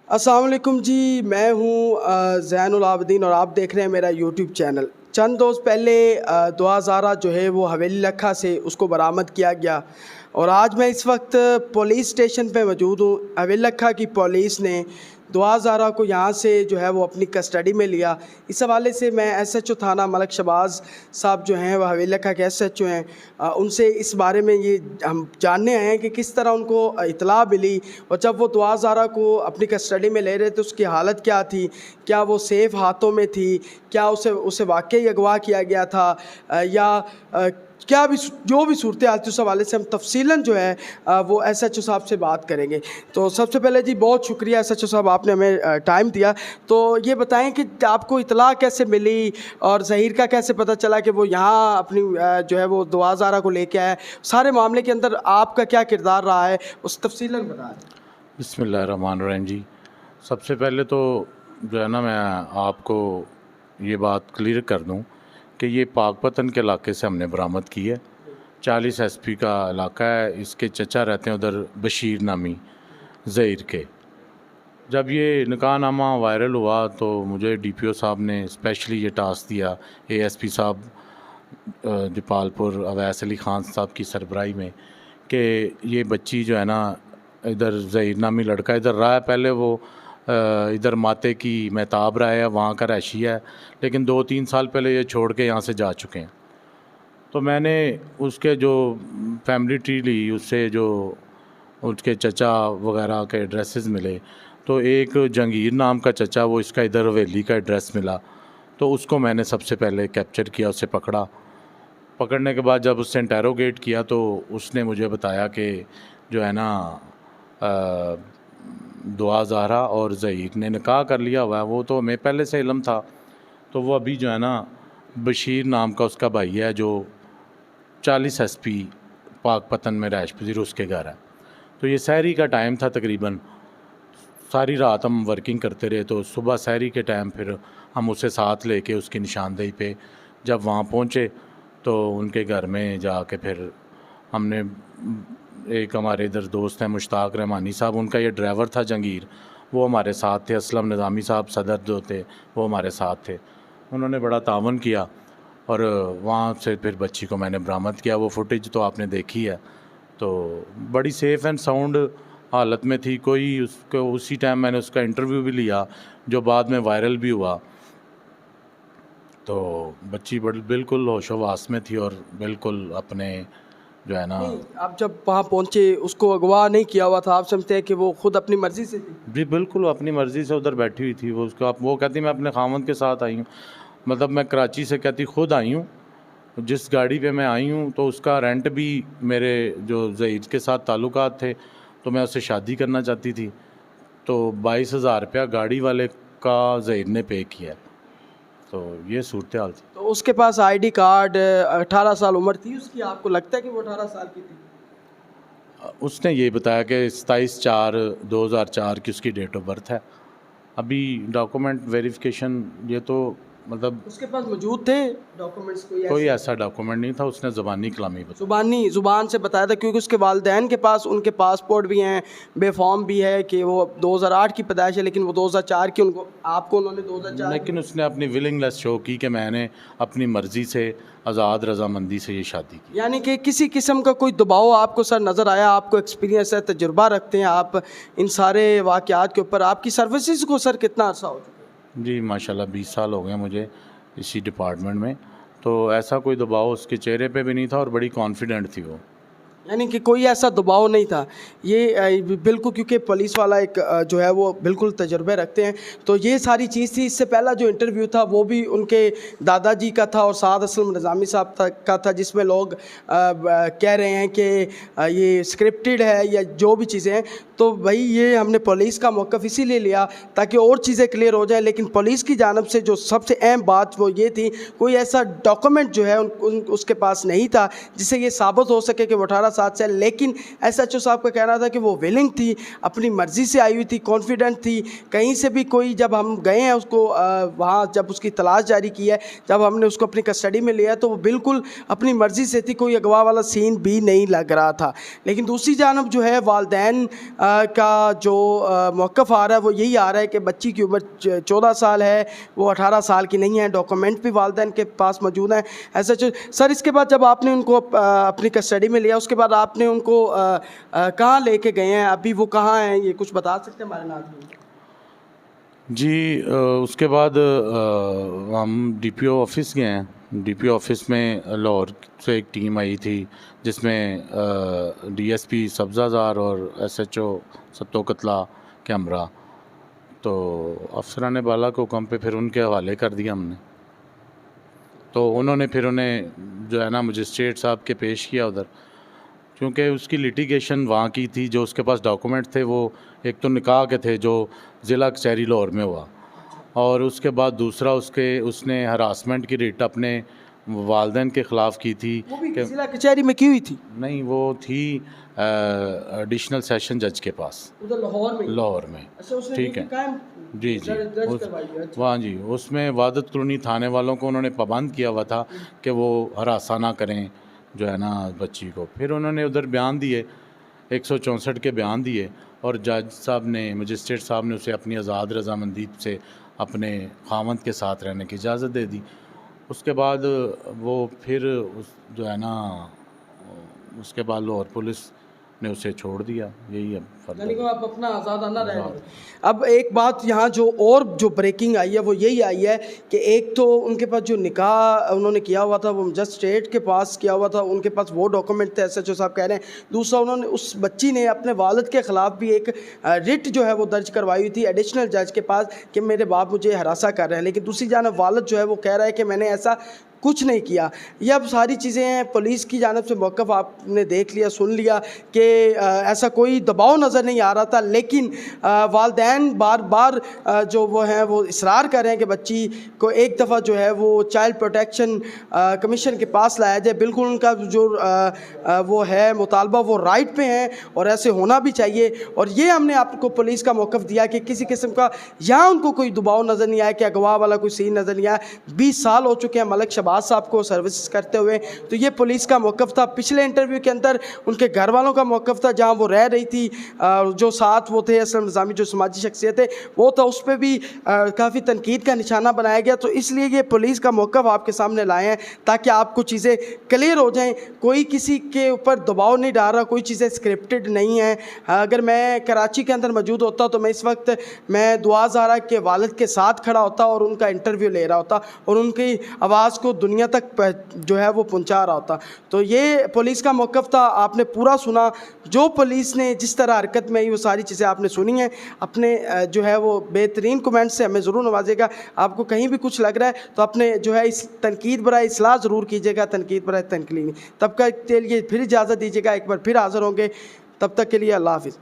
السلام علیکم جی، میں ہوں زین العابدین اور آپ دیکھ رہے ہیں میرا یوٹیوب چینل۔ چند روز پہلے دعا زارہ جو ہے وہ حویلی لکھا سے اس کو برآمد کیا گیا، اور آج میں اس وقت پولیس اسٹیشن پہ موجود ہوں۔ حویلی لکھا کی پولیس نے دعا زارہ کو یہاں سے جو ہے وہ اپنی کسٹڈی میں لیا۔ اس حوالے سے میں ایس ایچ او تھانہ ملک شہباز صاحب جو ہیں وہ حویلی لکھا کے ایس ایچ او ہیں، ان سے اس بارے میں یہ ہم جاننے آئے ہیں کہ کس طرح ان کو اطلاع ملی، اور جب وہ دعا زارہ کو اپنی کسٹڈی میں لے رہے تھے اس کی حالت کیا تھی، کیا وہ سیف ہاتھوں میں تھی، کیا اسے واقعی اغوا کیا گیا تھا، یا کیا بھی جو بھی صورتحال تھی، اس حوالے سے ہم تفصیلاً جو ہے وہ ایس ایچ او صاحب سے بات کریں گے۔ تو سب سے پہلے جی بہت شکریہ ایس ایچ او صاحب، آپ نے ہمیں ٹائم دیا۔ تو یہ بتائیں کہ آپ کو اطلاع کیسے ملی اور ظہیر کا کیسے پتہ چلا کہ وہ یہاں اپنی جو ہے وہ دعا زارہ کو لے کے آیا، سارے معاملے کے اندر آپ کا کیا کردار رہا ہے، اس تفصیلاً بتا دیں۔ بسم اللہ الرحمن الرحیم جی، سب سے پہلے تو جو ہے نا میں آپ کو یہ بات کلیئر کر دوں کہ یہ پاک پتن کے علاقے سے ہم نے برآمد کی ہے۔ 40 ایس پی کا علاقہ ہے، اس کے چچا رہتے ہیں ادھر بشیر نامی ظہیر کے۔ جب یہ نکاح نامہ وائرل ہوا تو مجھے ڈی پی او صاحب نے اسپیشلی یہ ٹاسک دیا، اے ایس پی صاحب دیپال پور اویس علی خان صاحب کی سربراہی میں، کہ یہ بچی جو ہے نا ادھر ظہیر نامی لڑکا ادھر رہا ہے، پہلے وہ ادھر ماتے کی مہتاب رہا ہے، وہاں کا رہائشی ہے، لیکن 2-3 سال پہلے یہ چھوڑ کے یہاں سے جا چکے ہیں۔ تو میں نے اس کے جو فیملی ٹری لی، اس سے جو اس کے چچا وغیرہ کے ایڈریسز ملے، تو ایک جنگیر نام کا چچا، وہ اس کا ادھر حویلی کا ایڈریس ملا، تو اس کو میں نے سب سے پہلے کیپچر کیا، اسے پکڑنے کے بعد جب اس سے انٹیروگیٹ کیا تو اس نے مجھے بتایا کہ جو ہے نا دعا زہرا اور ظہیر نے نکاح کر لیا ہوا ہے۔ وہ تو ہمیں پہلے سے علم تھا، تو وہ ابھی جو ہے نا بشیر نام کا اس کا بھائی ہے جو 40 ایس پی پاک پتن میں رہائش پذیر، اس کے گھر ہے۔ تو یہ سحری کا ٹائم تھا، تقریباً ساری رات ہم ورکنگ کرتے رہے، تو صبح سحری کے ٹائم پھر ہم اسے ساتھ لے کے اس کی نشاندہی پہ جب وہاں پہنچے تو ان کے گھر میں جا کے پھر ہم نے، ایک ہمارے ادھر دوست ہیں مشتاق رحمانی صاحب، ان کا یہ ڈرائیور تھا جنگیر، وہ ہمارے ساتھ تھے، اسلم نظامی صاحب صدر جو تھے وہ ہمارے ساتھ تھے، انہوں نے بڑا تعاون کیا، اور وہاں سے پھر بچی کو میں نے برآمد کیا۔ وہ فوٹیج تو آپ نے دیکھی ہے، تو بڑی سیف اینڈ ساؤنڈ حالت میں تھی۔ کوئی اس کو اسی ٹائم میں نے اس کا انٹرویو بھی لیا جو بعد میں وائرل بھی ہوا، تو بچی بالکل ہوش و حواس میں تھی اور بالکل اپنے جو ہے نا۔ آپ جب وہاں پہنچے اس کو اغوا نہیں کیا ہوا تھا، آپ سمجھتے ہیں کہ وہ خود اپنی مرضی سے تھی؟ جی بالکل اپنی مرضی سے ادھر بیٹھی ہوئی تھی۔ وہ کہتی میں اپنے خاوند کے ساتھ آئی ہوں، مطلب میں کراچی سے کہتی خود آئی ہوں، جس گاڑی پہ میں آئی ہوں تو اس کا رینٹ بھی میرے جو ظہیر کے ساتھ تعلقات تھے، تو میں اسے شادی کرنا چاہتی تھی، تو 22,000 روپیہ گاڑی والے کا ظہیر نے پے کیا، تو یہ صورتحال تھی۔ تو اس کے پاس آئی ڈی کارڈ، 18 سال عمر تھی اس کی، آپ کو لگتا ہے کہ وہ 18 سال کی تھی؟ اس نے یہ بتایا کہ 27/4/2004 کی اس کی ڈیٹ آف برتھ ہے۔ ابھی ڈاکومنٹ ویریفیکیشن یہ تو مطلب اس کے پاس موجود تھے ڈاکومنٹس؟ کوئی ایسا ڈاکومنٹ نہیں تھا، اس نے زبانی کلامی بتایا، زبان سے بتایا تھا، کیونکہ اس کے والدین کے پاس ان کے پاسپورٹ بھی ہیں، بے فارم بھی ہے کہ وہ 2008 کی پیدائش ہے، لیکن وہ 2004 کی، آپ کو انہوں نے 2004، لیکن اس نے اپنی ولنگنیس شو کی کہ میں نے اپنی مرضی سے آزاد رضامندی سے یہ شادی کی۔ یعنی کہ کسی قسم کا کوئی دباؤ آپ کو سر نظر آیا؟ آپ کو ایکسپیرینس ہے، تجربہ رکھتے ہیں آپ ان سارے واقعات کے اوپر، آپ کی سروسز کو سر کتنا عرصہ ہو چکا ہے؟ جی ماشاءاللہ 20 سال ہو گئے مجھے اسی ڈپارٹمنٹ میں، تو ایسا کوئی دباؤ اس کے چہرے پہ بھی نہیں تھا، اور بڑی کانفیڈنٹ تھی وہ، یعنی کہ کوئی ایسا دباؤ نہیں تھا۔ یہ بالکل، کیونکہ پولیس والا ایک جو ہے وہ بالکل تجربے رکھتے ہیں، تو یہ ساری چیز تھی۔ اس سے پہلا جو انٹرویو تھا وہ بھی ان کے دادا جی کا تھا اور سعد اسلم نظامی صاحب کا تھا، جس میں لوگ کہہ رہے ہیں کہ یہ اسکرپٹڈ ہے یا جو بھی چیزیں ہیں، تو بھائی یہ ہم نے پولیس کا موقف اسی لیے لیا تاکہ اور چیزیں کلیئر ہو جائیں، لیکن پولیس کی جانب سے جو سب سے اہم بات وہ یہ تھی، کوئی ایسا ڈاکومنٹ جو ہے اس کے پاس نہیں تھا جس سے یہ ثابت ہو سکے کہ وہ 18 ساتھ سے, لیکن ایس ایچ او صاحب کا کہنا تھا کہ وہ ویلنگ تھی, اپنی مرضی سے آئی ہوئی تھی, کانفیڈنٹ تھی. کہیں سے بھی کوئی, جب ہم گئے ہیں اس کو وہاں جب اس کی تلاش جاری کی ہے, جب ہم نے اس کو اپنی کسٹڈی میں لیا تو وہ بالکل اپنی مرضی سے تھی, کوئی اغوا والا سین بھی نہیں لگ رہا تھا. لیکن دوسری جانب جو ہے والدین کا جو موقف آ رہا ہے وہ یہی آ رہا ہے کہ بچی کی عمر 14 سال ہے, وہ 18 سال کی نہیں ہے, ڈاکومنٹ بھی والدین کے پاس موجود ہیں. ایسا سر, اس کے بعد جب آپ نے ان کو اپنی کسٹڈی میں لیا, اس کے بعد آپ نے ان کو کہاں لے کے گئے ہیں, ابھی وہ کہاں ہیں, یہ کچھ بتا سکتے ہیں ہمارے ناظرین؟ جی اس کے بعد ہم ڈی پی او آفس گئے ہیں. ڈی پی او آفس میں لاہور سے ایک ٹیم آئی تھی جس میں ڈی ایس پی سبزہ زار اور ایس ایچ او ستو قتلہ کے ہمراہ. تو افسران بالا کے حکم پہ پھر ان کے حوالے کر دیا ہم نے. تو انہوں نے پھر انہیں جو ہے نا مجسٹریٹ صاحب کے پیش کیا ادھر, کیونکہ اس کی لیٹیگیشن وہاں کی تھی. جو اس کے پاس ڈاکومنٹ تھے وہ ایک تو نکاح کے تھے جو ضلع کچہری لاہور میں ہوا, اور اس کے بعد دوسرا اس نے ہراسمنٹ کی ریٹ اپنے والدین کے خلاف کی تھی. وہ بھی ضلع کچہری میں کی ہوئی تھی؟ نہیں, وہ تھی ایڈیشنل سیشن جج کے پاس ادھر لاہور میں. ٹھیک ہے جی وہاں جی. اس میں وحدت کالونی تھانے والوں کو انہوں نے پابند کیا ہوا تھا کہ وہ ہراساں نہ کریں جو ہے نا بچی کو. پھر انہوں نے ادھر بیان دیے, 164 کے بیان دیے, اور جج صاحب نے, مجسٹریٹ صاحب نے اسے اپنی آزاد رضامندی سے اپنے خاوند کے ساتھ رہنے کی اجازت دے دی. اس کے بعد وہ پھر جو ہے نا اس کے بعد لاہور پولیس نے اسے چھوڑ دیا. یہی یعنی کہ آپ اپنا آزادانہ رہ رہے. اب ایک بات یہاں جو بریکنگ آئی ہے وہ یہی آئی ہے کہ ایک تو ان کے پاس جو نکاح انہوں نے کیا ہوا تھا وہ مجسٹریٹ کے پاس کیا ہوا تھا, ان کے پاس وہ ڈاکومنٹ تھے, ایس ایچ او صاحب کہہ رہے ہیں. دوسرا انہوں نے, اس بچی نے اپنے والد کے خلاف بھی ایک رٹ جو ہے وہ درج کروائی ہوئی تھی ایڈیشنل جج کے پاس کہ میرے باپ مجھے ہراساں کر رہے ہیں. لیکن دوسری جانب والد جو ہے وہ کہہ رہا ہے کہ میں نے ایسا کچھ نہیں کیا. یہ اب ساری چیزیں ہیں. پولیس کی جانب سے موقف آپ نے دیکھ لیا, سن لیا کہ ایسا کوئی دباؤ نظر نہیں آ رہا تھا, لیکن والدین بار بار جو وہ ہیں وہ اصرار کر رہے ہیں کہ بچی کو ایک دفعہ جو ہے وہ چائلڈ پروٹیکشن کمیشن کے پاس لایا جائے. بالکل ان کا جو وہ ہے مطالبہ وہ رائٹ پہ ہیں اور ایسے ہونا بھی چاہیے. اور یہ ہم نے آپ کو پولیس کا موقف دیا کہ کسی قسم کا یہاں ان کو کوئی دباؤ نظر نہیں آیا, کہ اغوا والا کوئی سین نظر نہیں آیا. 20 سال ہو چکے ہیں ملک شہباز صاحب کو سروسز کرتے ہوئے. تو یہ پولیس کا موقف تھا. پچھلے انٹرویو کے اندر ان کے گھر والوں کا موقف تھا, جہاں وہ رہ رہی تھی, جو ساتھ وہ تھے اسلم نظامی جو سماجی شخصیت ہے وہ تھا, اس پہ بھی کافی تنقید کا نشانہ بنایا گیا. تو اس لیے یہ پولیس کا موقف آپ کے سامنے لائے ہیں تاکہ آپ کو چیزیں کلیئر ہو جائیں. کوئی کسی کے اوپر دباؤ نہیں ڈال رہا, کوئی چیزیں اسکرپٹڈ نہیں ہیں. اگر میں کراچی کے اندر موجود ہوتا تو میں اس وقت میں دعا زہرا کے والد کے ساتھ کھڑا ہوتا اور ان کا انٹرویو لے رہا ہوتا اور ان کی آواز کو دنیا تک جو ہے وہ پہنچا رہا ہوتا. تو یہ پولیس کا موقف تھا, آپ نے پورا سنا. جو پولیس نے جس طرح حرکت میں آئی وہ ساری چیزیں آپ نے سنی ہیں. اپنے جو ہے وہ بہترین کمنٹ سے ہمیں ضرور نوازے گا. آپ کو کہیں بھی کچھ لگ رہا ہے تو اپنے جو ہے اس تنقید برائے اصلاح ضرور کیجیے گا, تنقید برائے تنقید. تب تک کے لیے پھر اجازت دیجیے گا, ایک بار پھر حاضر ہوں گے. تب تک کے لیے اللہ حافظ.